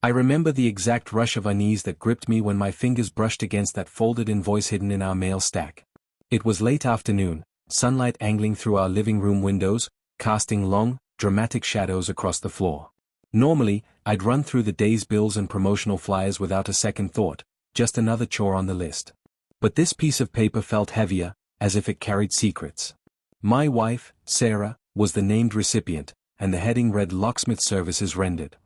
I remember the exact rush of unease that gripped me when my fingers brushed against that folded invoice hidden in our mail stack. It was late afternoon, sunlight angling through our living room windows, casting long, dramatic shadows across the floor. Normally, I'd run through the day's bills and promotional flyers without a second thought, just another chore on the list. But this piece of paper felt heavier, as if it carried secrets. My wife, Sarah, was the named recipient, and the heading read Locksmith Services Rendered.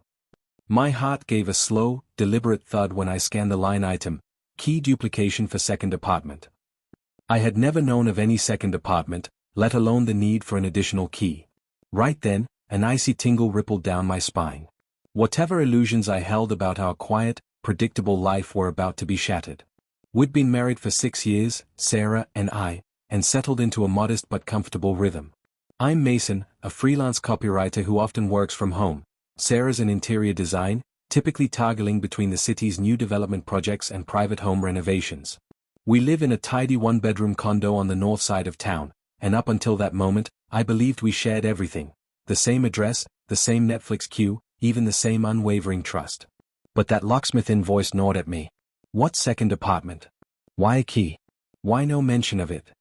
My heart gave a slow, deliberate thud when I scanned the line item, key duplication for second apartment. I had never known of any second apartment, let alone the need for an additional key. Right then, an icy tingle rippled down my spine. Whatever illusions I held about our quiet, predictable life were about to be shattered. We'd been married for 6 years, Sarah and I, and settled into a modest but comfortable rhythm. I'm Mason, a freelance copywriter who often works from home. Sarah's in interior design, typically toggling between the city's new development projects and private home renovations. We live in a tidy one-bedroom condo on the north side of town, and up until that moment, I believed we shared everything. The same address, the same Netflix queue, even the same unwavering trust. But that locksmith invoice gnawed at me. What second apartment? Why a key? Why no mention of it?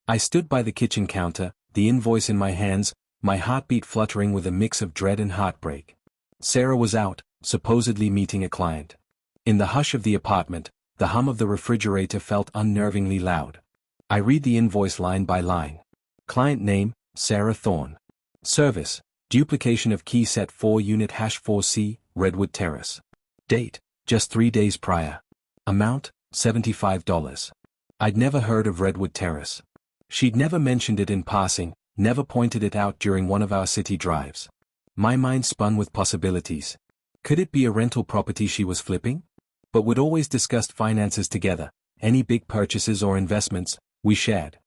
I stood by the kitchen counter, the invoice in my hands, my heartbeat fluttering with a mix of dread and heartbreak. Sarah was out, supposedly meeting a client. In the hush of the apartment, the hum of the refrigerator felt unnervingly loud. I read the invoice line by line. Client name, Sarah Thorne. Service, duplication of key set 4 unit #4C, Redwood Terrace. Date, just 3 days prior. Amount, $75. I'd never heard of Redwood Terrace. She'd never mentioned it in passing, never pointed it out during one of our city drives. My mind spun with possibilities. Could it be a rental property she was flipping? But we'd always discussed finances together, any big purchases or investments, we shared.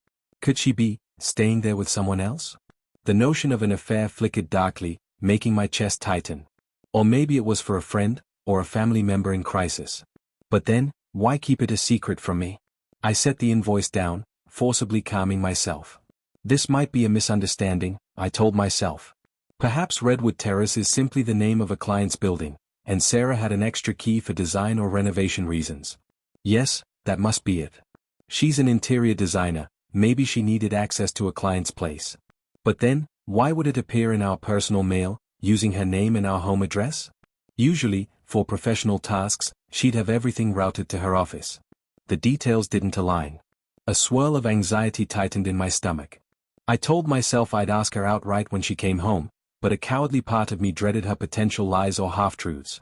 Could she be staying there with someone else? The notion of an affair flickered darkly, making my chest tighten. Or maybe it was for a friend, or a family member in crisis. But then, why keep it a secret from me? I set the invoice down, forcibly calming myself. This might be a misunderstanding, I told myself. Perhaps Redwood Terrace is simply the name of a client's building, and Sarah had an extra key for design or renovation reasons. Yes, that must be it. She's an interior designer, maybe she needed access to a client's place. But then, why would it appear in our personal mail, using her name and our home address? Usually, for professional tasks, she'd have everything routed to her office. The details didn't align. A swirl of anxiety tightened in my stomach. I told myself I'd ask her outright when she came home, but a cowardly part of me dreaded her potential lies or half-truths.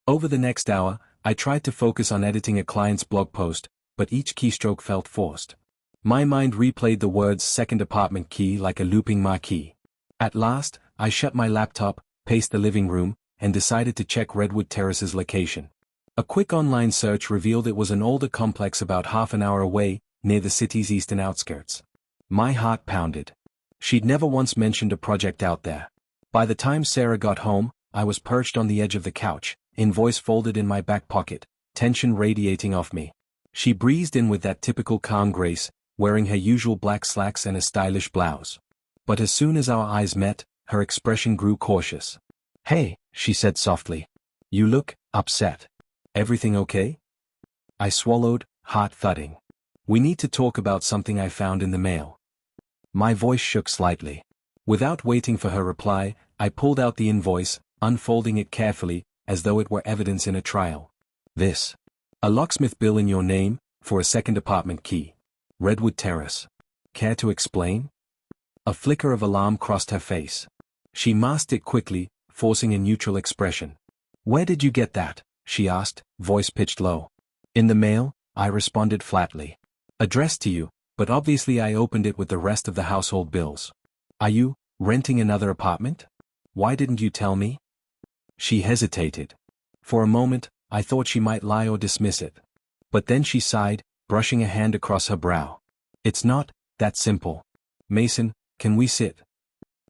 Over the next hour, I tried to focus on editing a client's blog post, but each keystroke felt forced. My mind replayed the words second apartment key like a looping marquee. At last, I shut my laptop, paced the living room, and decided to check Redwood Terrace's location. A quick online search revealed it was an older complex about half an hour away, near the city's eastern outskirts. My heart pounded. She'd never once mentioned a project out there. By the time Sarah got home, I was perched on the edge of the couch, invoice folded in my back pocket, tension radiating off me. She breezed in with that typical calm grace, wearing her usual black slacks and a stylish blouse. But as soon as our eyes met, her expression grew cautious. "Hey," she said softly. "You look upset. Everything okay?" I swallowed, heart thudding. "We need to talk about something I found in the mail." My voice shook slightly. Without waiting for her reply, I pulled out the invoice, unfolding it carefully, as though it were evidence in a trial. "This. A locksmith bill in your name, for a second apartment key. Redwood Terrace. Care to explain?" A flicker of alarm crossed her face. She masked it quickly, forcing a neutral expression. "Where did you get that?" she asked, voice pitched low. "In the mail," I responded flatly. "Addressed to you, but obviously I opened it with the rest of the household bills. Are you renting another apartment? Why didn't you tell me?" She hesitated. For a moment, I thought she might lie or dismiss it. But then she sighed, brushing a hand across her brow. "It's not that simple. Mason, can we sit?"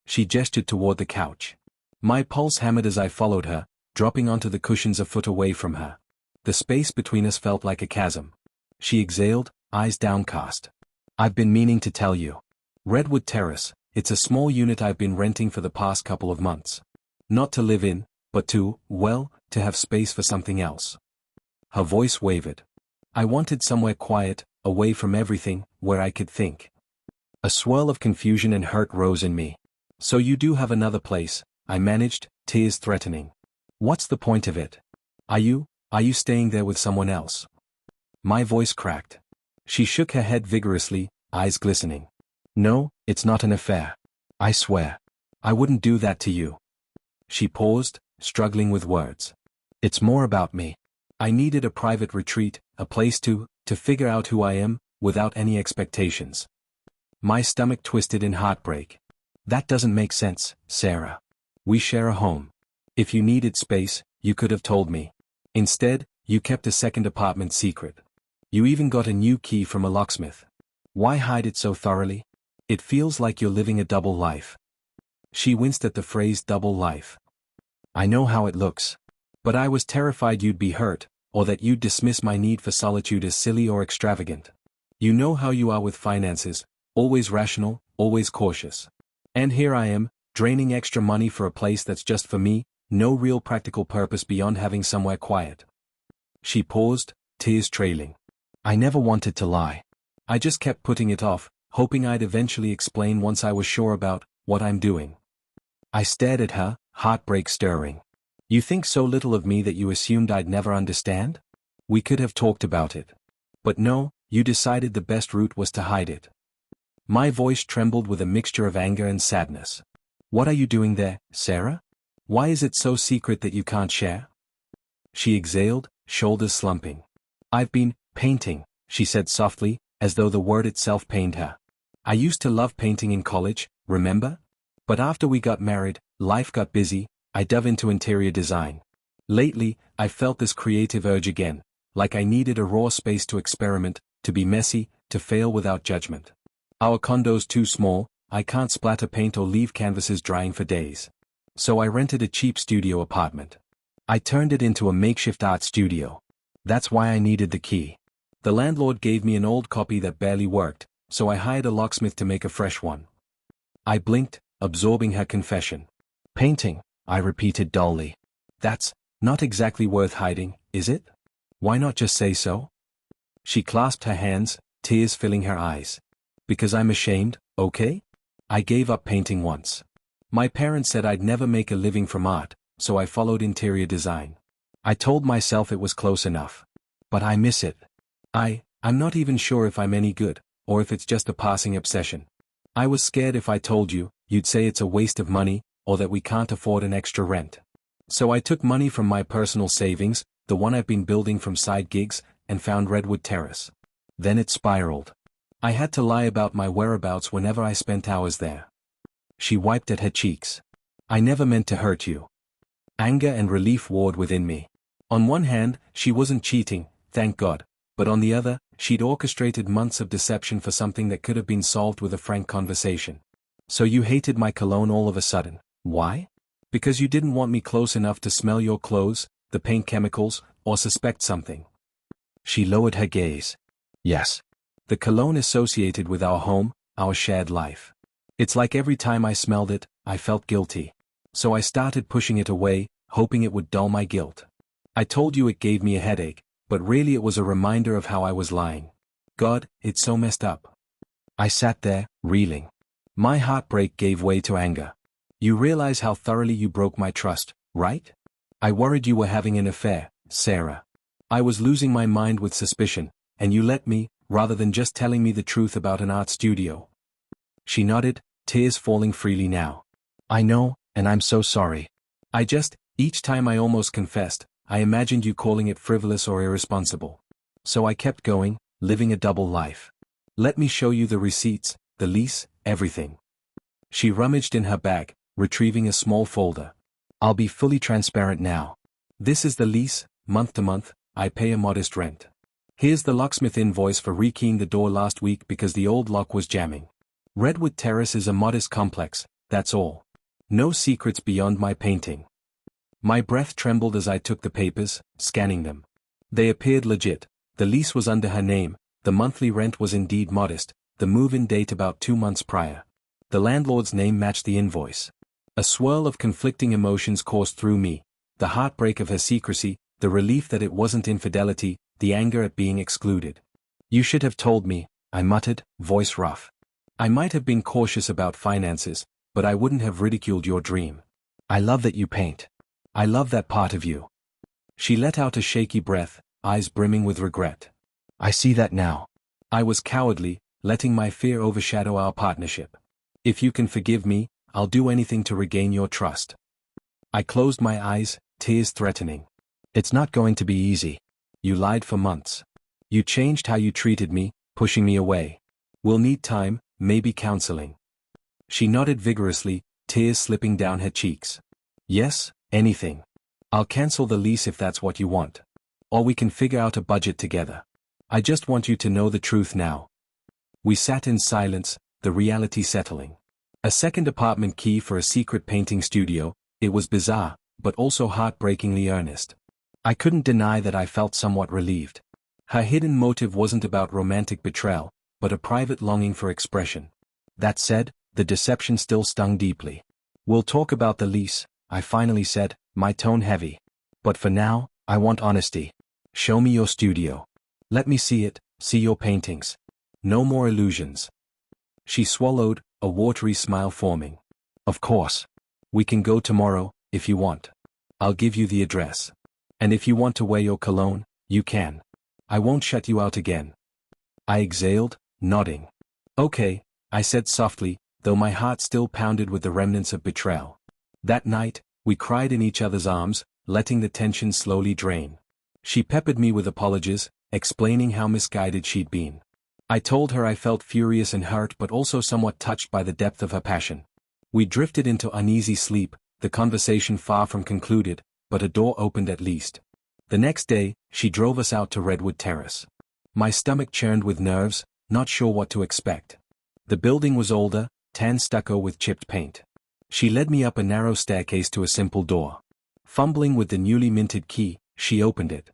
She gestured toward the couch. My pulse hammered as I followed her, dropping onto the cushions a foot away from her. The space between us felt like a chasm. She exhaled, eyes downcast. "I've been meaning to tell you. Redwood Terrace, it's a small unit I've been renting for the past couple of months. Not to live in, but to, well, to have space for something else. Her voice wavered. I wanted somewhere quiet, away from everything, where I could think. A swirl of confusion and hurt rose in me. So you do have another place, I managed, tears threatening. What's the point of it? Are you staying there with someone else? My voice cracked. She shook her head vigorously, eyes glistening. No, it's not an affair. I swear. I wouldn't do that to you. She paused, struggling with words. It's more about me. I needed a private retreat, a place to figure out who I am, without any expectations. My stomach twisted in heartbreak. That doesn't make sense, Sarah. We share a home. If you needed space, you could have told me. Instead, you kept a second apartment secret. You even got a new key from a locksmith. Why hide it so thoroughly? It feels like you're living a double life. She winced at the phrase double life. I know how it looks. But I was terrified you'd be hurt, or that you'd dismiss my need for solitude as silly or extravagant. You know how you are with finances, always rational, always cautious. And here I am, draining extra money for a place that's just for me, no real practical purpose beyond having somewhere quiet. She paused, tears trailing. I never wanted to lie. I just kept putting it off, hoping I'd eventually explain once I was sure about what I'm doing. I stared at her, heartbreak stirring. You think so little of me that you assumed I'd never understand? We could have talked about it. But no, you decided the best route was to hide it. My voice trembled with a mixture of anger and sadness. What are you doing there, Sarah? Why is it so secret that you can't share? She exhaled, shoulders slumping. I've been painting, she said softly, as though the word itself pained her. I used to love painting in college, remember? But after we got married, life got busy. I dove into interior design. Lately, I felt this creative urge again, like I needed a raw space to experiment, to be messy, to fail without judgment. Our condo's too small, I can't splatter paint or leave canvases drying for days. So I rented a cheap studio apartment. I turned it into a makeshift art studio. That's why I needed the key. The landlord gave me an old copy that barely worked, so I hired a locksmith to make a fresh one. I blinked, absorbing her confession. Painting, I repeated dully. That's not exactly worth hiding, is it? Why not just say so? She clasped her hands, tears filling her eyes. Because I'm ashamed, okay? I gave up painting once. My parents said I'd never make a living from art, so I followed interior design. I told myself it was close enough. But I miss it. I'm not even sure if I'm any good, or if it's just a passing obsession. I was scared if I told you, you'd say it's a waste of money, or that we can't afford an extra rent. So I took money from my personal savings, the one I've been building from side gigs, and found Redwood Terrace. Then it spiraled. I had to lie about my whereabouts whenever I spent hours there. She wiped at her cheeks. I never meant to hurt you. Anger and relief warred within me. On one hand, she wasn't cheating, thank God, but on the other, she'd orchestrated months of deception for something that could have been solved with a frank conversation. So you hated my cologne all of a sudden. Why? Because you didn't want me close enough to smell your clothes, the paint chemicals, or suspect something. She lowered her gaze. Yes. The cologne associated with our home, our shared life. It's like every time I smelled it, I felt guilty. So I started pushing it away, hoping it would dull my guilt. I told you it gave me a headache, but really it was a reminder of how I was lying. God, it's so messed up. I sat there, reeling. My heartbreak gave way to anger. You realize how thoroughly you broke my trust, right? I worried you were having an affair, Sarah. I was losing my mind with suspicion, and you let me, rather than just telling me the truth about an art studio. She nodded, tears falling freely now. I know, and I'm so sorry. Each time I almost confessed, I imagined you calling it frivolous or irresponsible. So I kept going, living a double life. Let me show you the receipts, the lease, everything. She rummaged in her bag, retrieving a small folder. I'll be fully transparent now. This is the lease, month to month, I pay a modest rent. Here's the locksmith invoice for rekeying the door last week because the old lock was jamming. Redwood Terrace is a modest complex, that's all. No secrets beyond my painting. My breath trembled as I took the papers, scanning them. They appeared legit. The lease was under her name, the monthly rent was indeed modest, the move-in date about 2 months prior. The landlord's name matched the invoice. A swirl of conflicting emotions coursed through me. The heartbreak of her secrecy, the relief that it wasn't infidelity, the anger at being excluded. "You should have told me," I muttered, voice rough. "I might have been cautious about finances, but I wouldn't have ridiculed your dream. I love that you paint. I love that part of you." She let out a shaky breath, eyes brimming with regret. "I see that now. I was cowardly, letting my fear overshadow our partnership. If you can forgive me, I'll do anything to regain your trust." I closed my eyes, tears threatening. "It's not going to be easy. You lied for months. You changed how you treated me, pushing me away. We'll need time, maybe counseling." She nodded vigorously, tears slipping down her cheeks. "Yes, anything. I'll cancel the lease if that's what you want. Or we can figure out a budget together. I just want you to know the truth now." We sat in silence, the reality settling. A second apartment key for a secret painting studio. It was bizarre, but also heartbreakingly earnest. I couldn't deny that I felt somewhat relieved. Her hidden motive wasn't about romantic betrayal, but a private longing for expression. That said, the deception still stung deeply. "We'll talk about the lease," I finally said, my tone heavy. "But for now, I want honesty. Show me your studio. Let me see it, see your paintings. No more illusions." She swallowed, a watery smile forming. "Of course. We can go tomorrow, if you want. I'll give you the address. And if you want to wear your cologne, you can. I won't shut you out again." I exhaled, nodding. "Okay," I said softly, though my heart still pounded with the remnants of betrayal. That night, we cried in each other's arms, letting the tension slowly drain. She peppered me with apologies, explaining how misguided she'd been. I told her I felt furious and hurt but also somewhat touched by the depth of her passion. We drifted into uneasy sleep, the conversation far from concluded, but a door opened at least. The next day, she drove us out to Redwood Terrace. My stomach churned with nerves, not sure what to expect. The building was older, tan stucco with chipped paint. She led me up a narrow staircase to a simple door. Fumbling with the newly minted key, she opened it.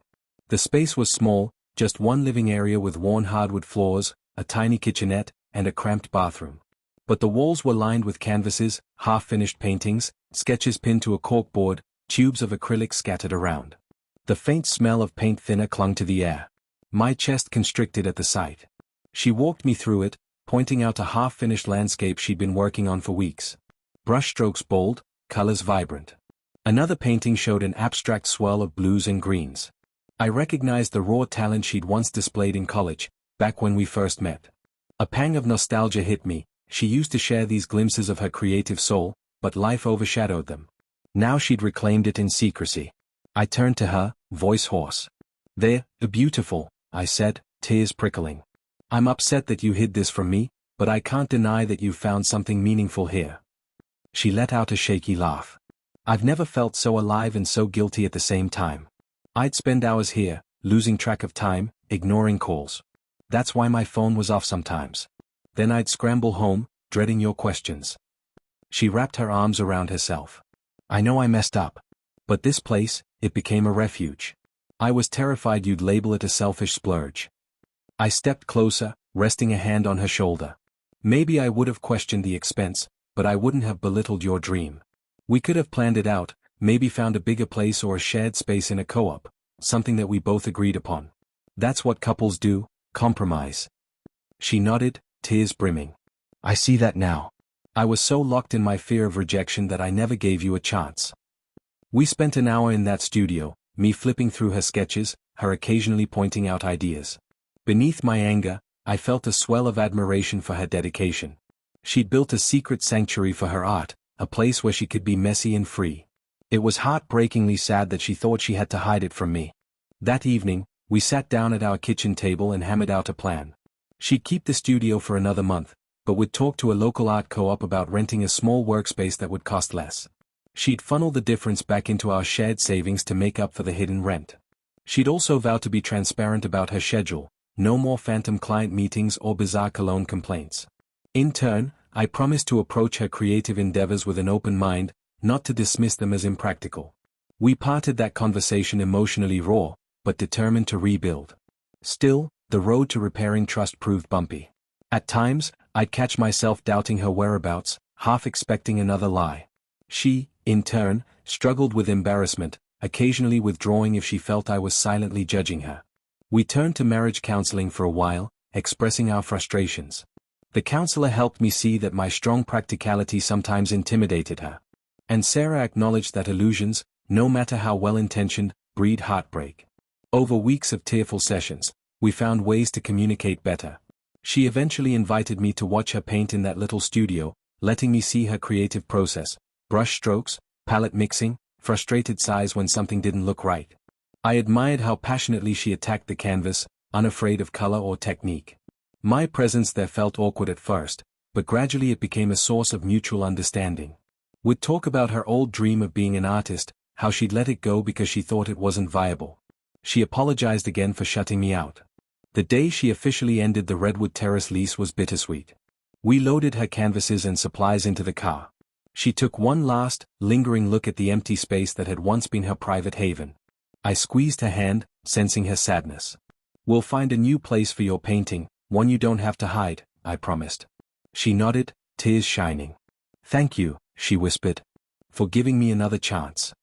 The space was small, just one living area with worn hardwood floors, a tiny kitchenette, and a cramped bathroom. But the walls were lined with canvases, half-finished paintings, sketches pinned to a corkboard, tubes of acrylic scattered around. The faint smell of paint thinner clung to the air. My chest constricted at the sight. She walked me through it, pointing out a half-finished landscape she'd been working on for weeks. Brushstrokes bold, colors vibrant. Another painting showed an abstract swirl of blues and greens. I recognized the raw talent she'd once displayed in college, back when we first met. A pang of nostalgia hit me. She used to share these glimpses of her creative soul, but life overshadowed them. Now she'd reclaimed it in secrecy. I turned to her, voice hoarse. "They're beautiful," I said, tears prickling. "I'm upset that you hid this from me, but I can't deny that you found something meaningful here." She let out a shaky laugh. I've never felt so alive and so guilty at the same time. I'd spend hours here, losing track of time, ignoring calls. That's why my phone was off sometimes. Then I'd scramble home, dreading your questions. She wrapped her arms around herself. "I know I messed up. But this place, it became a refuge. I was terrified you'd label it a selfish splurge." I stepped closer, resting a hand on her shoulder. "Maybe I would have questioned the expense, but I wouldn't have belittled your dream. We could have planned it out, maybe found a bigger place or a shared space in a co-op, something that we both agreed upon. That's what couples do, compromise." She nodded, tears brimming. "I see that now. I was so locked in my fear of rejection that I never gave you a chance." We spent an hour in that studio, me flipping through her sketches, her occasionally pointing out ideas. Beneath my anger, I felt a swell of admiration for her dedication. She'd built a secret sanctuary for her art, a place where she could be messy and free. It was heartbreakingly sad that she thought she had to hide it from me. That evening, we sat down at our kitchen table and hammered out a plan. She'd keep the studio for another month, but would talk to a local art co-op about renting a small workspace that would cost less. She'd funnel the difference back into our shared savings to make up for the hidden rent. She'd also vow to be transparent about her schedule, no more phantom client meetings or bizarre cologne complaints. In turn, I promised to approach her creative endeavors with an open mind, not to dismiss them as impractical. We parted that conversation emotionally raw, but determined to rebuild. Still, the road to repairing trust proved bumpy. At times, I'd catch myself doubting her whereabouts, half expecting another lie. She, in turn, struggled with embarrassment, occasionally withdrawing if she felt I was silently judging her. We turned to marriage counseling for a while, expressing our frustrations. The counselor helped me see that my strong practicality sometimes intimidated her. And Sarah acknowledged that illusions, no matter how well-intentioned, breed heartbreak. Over weeks of tearful sessions, we found ways to communicate better. She eventually invited me to watch her paint in that little studio, letting me see her creative process: brush strokes, palette mixing, frustrated sighs when something didn't look right. I admired how passionately she attacked the canvas, unafraid of color or technique. My presence there felt awkward at first, but gradually it became a source of mutual understanding. We'd talk about her old dream of being an artist, how she'd let it go because she thought it wasn't viable. She apologized again for shutting me out. The day she officially ended the Redwood Terrace lease was bittersweet. We loaded her canvases and supplies into the car. She took one last, lingering look at the empty space that had once been her private haven. I squeezed her hand, sensing her sadness. "We'll find a new place for your painting, one you don't have to hide," I promised. She nodded, tears shining. "Thank you," she whispered, "for giving me another chance."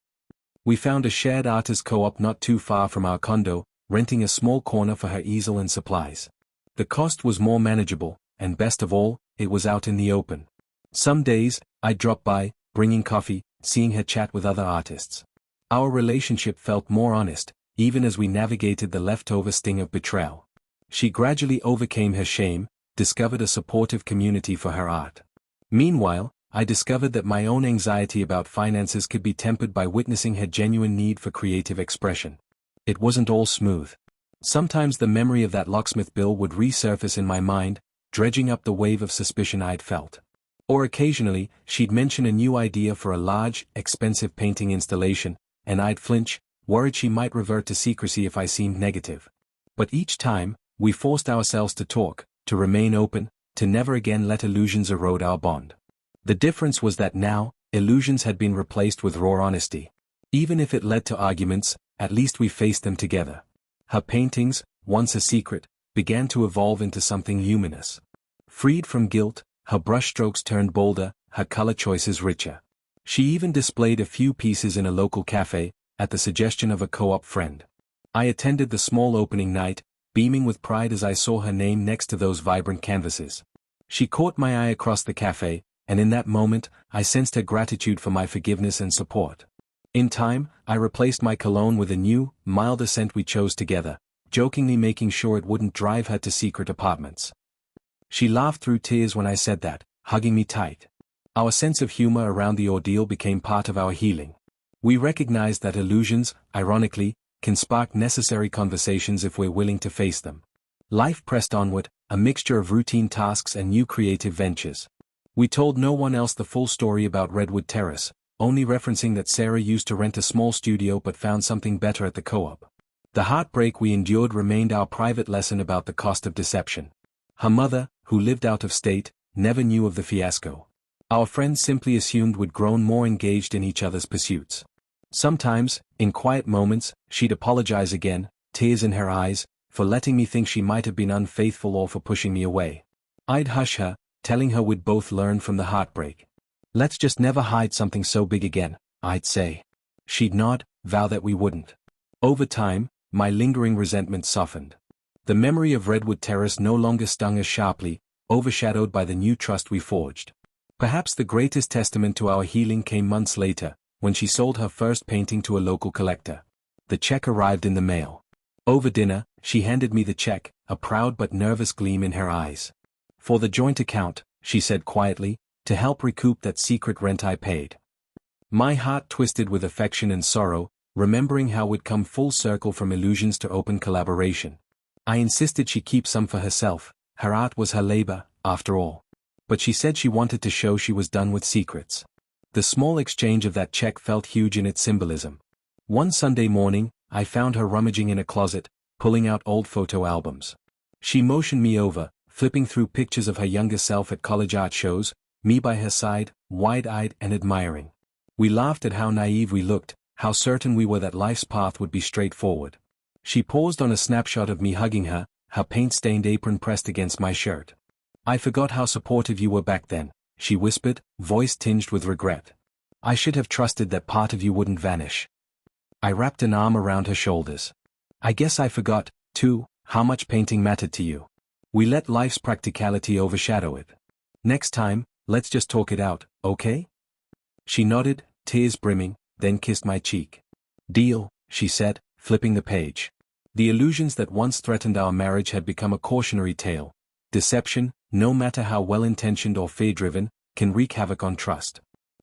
We found a shared artist co-op not too far from our condo, renting a small corner for her easel and supplies. The cost was more manageable, and best of all, it was out in the open. Some days, I'd drop by, bringing coffee, seeing her chat with other artists. Our relationship felt more honest, even as we navigated the leftover sting of betrayal. She gradually overcame her shame, discovered a supportive community for her art. Meanwhile, I discovered that my own anxiety about finances could be tempered by witnessing her genuine need for creative expression. It wasn't all smooth. Sometimes the memory of that locksmith bill would resurface in my mind, dredging up the wave of suspicion I'd felt. Or occasionally, she'd mention a new idea for a large, expensive painting installation, and I'd flinch, worried she might revert to secrecy if I seemed negative. But each time, we forced ourselves to talk, to remain open, to never again let illusions erode our bond. The difference was that now, illusions had been replaced with raw honesty. Even if it led to arguments, at least we faced them together. Her paintings, once a secret, began to evolve into something luminous. Freed from guilt, her brushstrokes turned bolder, her color choices richer. She even displayed a few pieces in a local cafe, at the suggestion of a co-op friend. I attended the small opening night, beaming with pride as I saw her name next to those vibrant canvases. She caught my eye across the cafe, and in that moment, I sensed her gratitude for my forgiveness and support. In time, I replaced my cologne with a new, milder scent we chose together, jokingly making sure it wouldn't drive her to secret apartments. She laughed through tears when I said that, hugging me tight. Our sense of humor around the ordeal became part of our healing. We recognized that illusions, ironically, can spark necessary conversations if we're willing to face them. Life pressed onward, a mixture of routine tasks and new creative ventures. We told no one else the full story about Redwood Terrace, only referencing that Sarah used to rent a small studio but found something better at the co-op. The heartbreak we endured remained our private lesson about the cost of deception. Her mother, who lived out of state, never knew of the fiasco. Our friends simply assumed we'd grown more engaged in each other's pursuits. Sometimes, in quiet moments, she'd apologize again, tears in her eyes, for letting me think she might have been unfaithful or for pushing me away. I'd hush her, telling her we'd both learn from the heartbreak. "Let's just never hide something so big again," I'd say. She'd nod, vow that we wouldn't. Over time, my lingering resentment softened. The memory of Redwood Terrace no longer stung as sharply, overshadowed by the new trust we forged. Perhaps the greatest testament to our healing came months later, when she sold her first painting to a local collector. The check arrived in the mail. Over dinner, she handed me the check, a proud but nervous gleam in her eyes. "For the joint account," she said quietly, "to help recoup that secret rent I paid." My heart twisted with affection and sorrow, remembering how we'd come full circle from illusions to open collaboration. I insisted she keep some for herself, her art was her labor, after all. But she said she wanted to show she was done with secrets. The small exchange of that check felt huge in its symbolism. One Sunday morning, I found her rummaging in a closet, pulling out old photo albums. She motioned me over, flipping through pictures of her younger self at college art shows, me by her side, wide-eyed and admiring. We laughed at how naive we looked, how certain we were that life's path would be straightforward. She paused on a snapshot of me hugging her, her paint-stained apron pressed against my shirt. "I forgot how supportive you were back then," she whispered, voice tinged with regret. "I should have trusted that part of you wouldn't vanish." I wrapped an arm around her shoulders. I guess I forgot, too, how much painting mattered to you. We let life's practicality overshadow it. Next time, let's just talk it out, okay? She nodded, tears brimming, then kissed my cheek. Deal, she said, flipping the page. The illusions that once threatened our marriage had become a cautionary tale. Deception, no matter how well-intentioned or fear-driven, can wreak havoc on trust.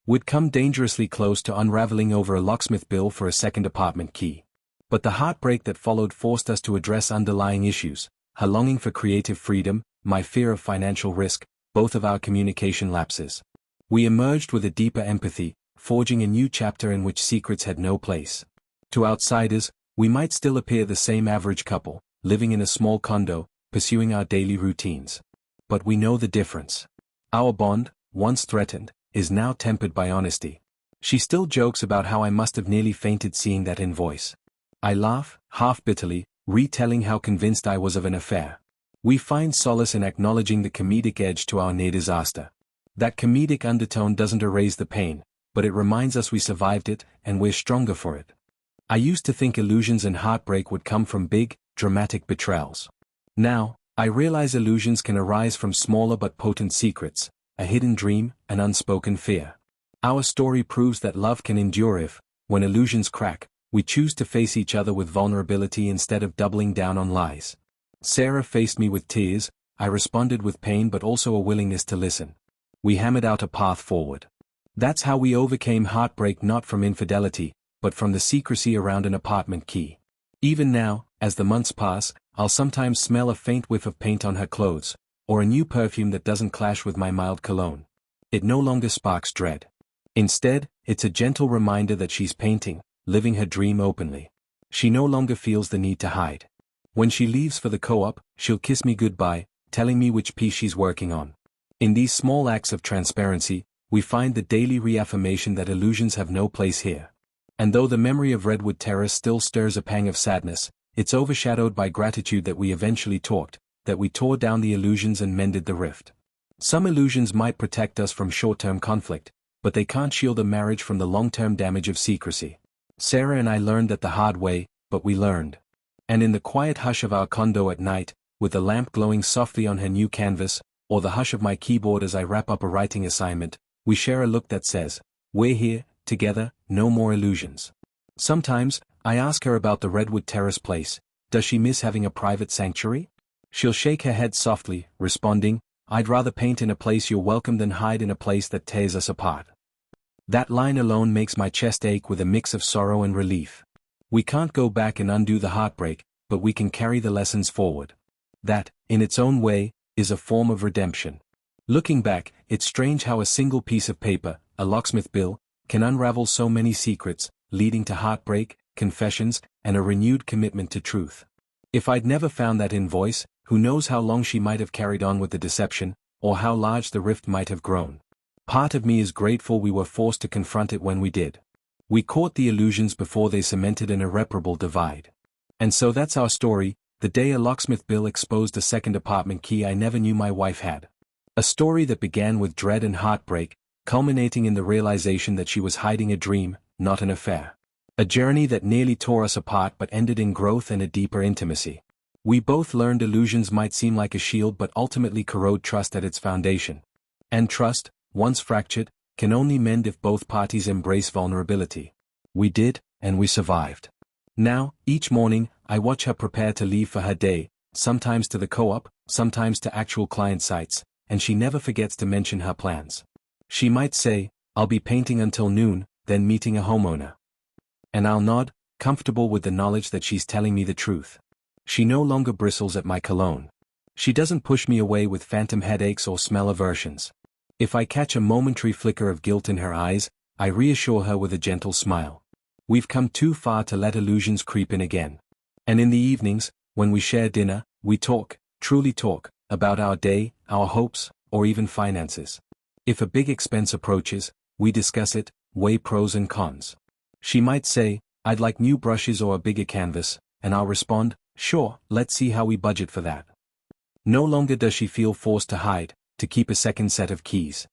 We'd come dangerously close to unraveling over a locksmith bill for a second apartment key. But the heartbreak that followed forced us to address underlying issues, her longing for creative freedom, my fear of financial risk, both of our communication lapses. We emerged with a deeper empathy, forging a new chapter in which secrets had no place. To outsiders, we might still appear the same average couple, living in a small condo, pursuing our daily routines. But we know the difference. Our bond, once threatened, is now tempered by honesty. She still jokes about how I must have nearly fainted seeing that invoice. I laugh, half bitterly, retelling how convinced I was of an affair. We find solace in acknowledging the comedic edge to our near disaster. That comedic undertone doesn't erase the pain, but it reminds us we survived it, and we're stronger for it. I used to think illusions and heartbreak would come from big, dramatic betrayals. Now, I realize illusions can arise from smaller but potent secrets, a hidden dream, an unspoken fear. Our story proves that love can endure if, when illusions crack, we choose to face each other with vulnerability instead of doubling down on lies. Sarah faced me with tears, I responded with pain but also a willingness to listen. We hammered out a path forward. That's how we overcame heartbreak, not from infidelity, but from the secrecy around an apartment key. Even now, as the months pass, I'll sometimes smell a faint whiff of paint on her clothes, or a new perfume that doesn't clash with my mild cologne. It no longer sparks dread. Instead, it's a gentle reminder that she's painting, living her dream openly. She no longer feels the need to hide. When she leaves for the co-op, she'll kiss me goodbye, telling me which piece she's working on. In these small acts of transparency, we find the daily reaffirmation that illusions have no place here. And though the memory of Redwood Terrace still stirs a pang of sadness, it's overshadowed by gratitude that we eventually talked, that we tore down the illusions and mended the rift. Some illusions might protect us from short-term conflict, but they can't shield a marriage from the long-term damage of secrecy. Sarah and I learned that the hard way, but we learned. And in the quiet hush of our condo at night, with the lamp glowing softly on her new canvas, or the hush of my keyboard as I wrap up a writing assignment, we share a look that says, "We're here, together, no more illusions." Sometimes, I ask her about the Redwood Terrace place. Does she miss having a private sanctuary? She'll shake her head softly, responding, "I'd rather paint in a place you're welcome than hide in a place that tears us apart." That line alone makes my chest ache with a mix of sorrow and relief. We can't go back and undo the heartbreak, but we can carry the lessons forward. That, in its own way, is a form of redemption. Looking back, it's strange how a single piece of paper, a locksmith bill, can unravel so many secrets, leading to heartbreak, confessions, and a renewed commitment to truth. If I'd never found that invoice, who knows how long she might have carried on with the deception, or how large the rift might have grown. Part of me is grateful we were forced to confront it when we did. We caught the illusions before they cemented an irreparable divide. And so that's our story, the day a locksmith bill exposed a second apartment key I never knew my wife had. A story that began with dread and heartbreak, culminating in the realization that she was hiding a dream, not an affair. A journey that nearly tore us apart but ended in growth and a deeper intimacy. We both learned illusions might seem like a shield but ultimately corrode trust at its foundation. And trust, once fractured, can only mend if both parties embrace vulnerability. We did, and we survived. Now, each morning, I watch her prepare to leave for her day, sometimes to the co-op, sometimes to actual client sites, and she never forgets to mention her plans. She might say, "I'll be painting until noon, then meeting a homeowner." And I'll nod, comfortable with the knowledge that she's telling me the truth. She no longer bristles at my cologne. She doesn't push me away with phantom headaches or smell aversions. If I catch a momentary flicker of guilt in her eyes, I reassure her with a gentle smile. We've come too far to let illusions creep in again. And in the evenings, when we share dinner, we talk, truly talk, about our day, our hopes, or even finances. If a big expense approaches, we discuss it, weigh pros and cons. She might say, "I'd like new brushes or a bigger canvas," and I'll respond, "Sure, let's see how we budget for that." No longer does she feel forced to hide, to keep a second set of keys.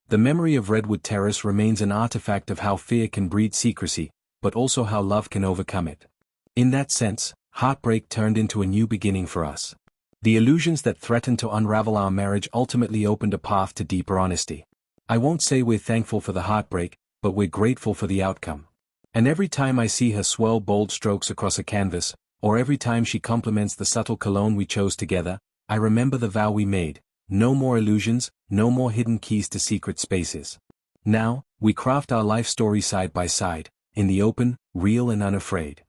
The memory of Redwood Terrace remains an artifact of how fear can breed secrecy, but also how love can overcome it. In that sense, heartbreak turned into a new beginning for us. The illusions that threatened to unravel our marriage ultimately opened a path to deeper honesty. I won't say we're thankful for the heartbreak, but we're grateful for the outcome. And every time I see her swirl bold strokes across a canvas, or every time she compliments the subtle cologne we chose together, I remember the vow we made: no more illusions, no more hidden keys to secret spaces. Now, we craft our life story side by side, in the open, real and unafraid.